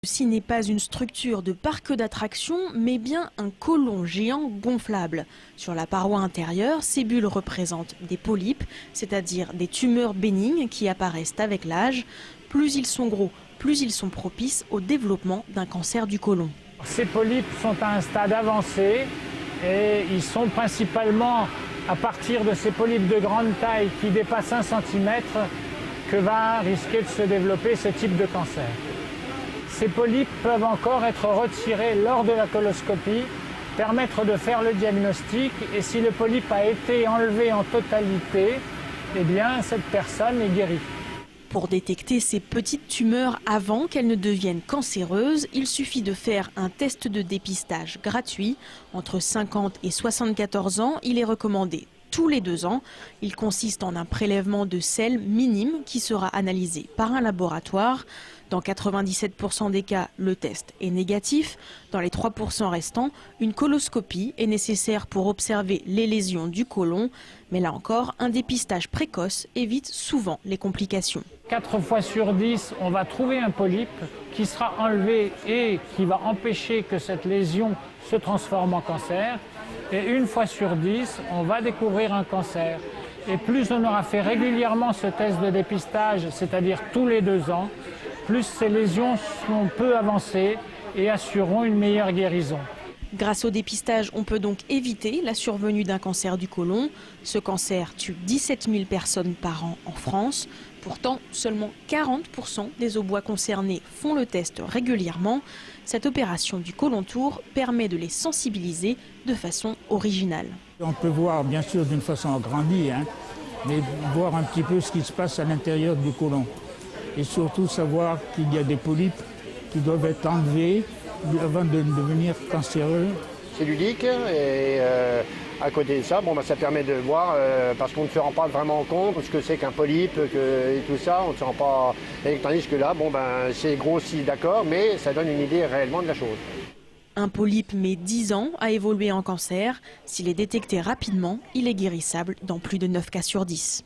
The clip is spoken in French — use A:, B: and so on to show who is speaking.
A: Ceci n'est pas une structure de parc d'attractions, mais bien un côlon géant gonflable. Sur la paroi intérieure, ces bulles représentent des polypes, c'est-à-dire des tumeurs bénignes qui apparaissent avec l'âge. Plus ils sont gros, plus ils sont propices au développement d'un cancer du côlon.
B: Ces polypes sont à un stade avancé et ils sont principalement à partir de ces polypes de grande taille qui dépassent 1 cm que va risquer de se développer ce type de cancer. Ces polypes peuvent encore être retirés lors de la coloscopie, permettre de faire le diagnostic et si le polype a été enlevé en totalité, eh bien cette personne est guérie.
A: Pour détecter ces petites tumeurs avant qu'elles ne deviennent cancéreuses, il suffit de faire un test de dépistage gratuit. Entre 50 et 74 ans, il est recommandé tous les 2 ans. Il consiste en un prélèvement de sel minime qui sera analysé par un laboratoire. Dans 97% des cas, le test est négatif. Dans les 3% restants, une coloscopie est nécessaire pour observer les lésions du côlon. Mais là encore, un dépistage précoce évite souvent les complications.
B: 4 fois sur 10, on va trouver un polype qui sera enlevé et qui va empêcher que cette lésion se transforme en cancer. Et 1 fois sur 10, on va découvrir un cancer. Et plus on aura fait régulièrement ce test de dépistage, c'est-à-dire tous les 2 ans, plus ces lésions seront peu avancées et assureront une meilleure guérison.
A: Grâce au dépistage, on peut donc éviter la survenue d'un cancer du côlon. Ce cancer tue 17 000 personnes par an en France. Pourtant, seulement 40% des Aubois concernés font le test régulièrement. Cette opération du côlon tour permet de les sensibiliser de façon originale.
C: On peut voir bien sûr d'une façon agrandie, mais voir un petit peu ce qui se passe à l'intérieur du côlon. Et surtout savoir qu'il y a des polypes qui doivent être enlevés avant de devenir cancéreux.
D: Cellulique et à côté de ça, ça permet de voir, parce qu'on ne se rend pas vraiment compte ce que c'est qu'un polype et tout ça, on ne se rend pas. Et tandis que là, c'est grossi, d'accord, mais ça donne une idée réellement de la chose.
A: Un polype met 10 ans à évoluer en cancer. S'il est détecté rapidement, il est guérissable dans plus de 9 cas sur 10.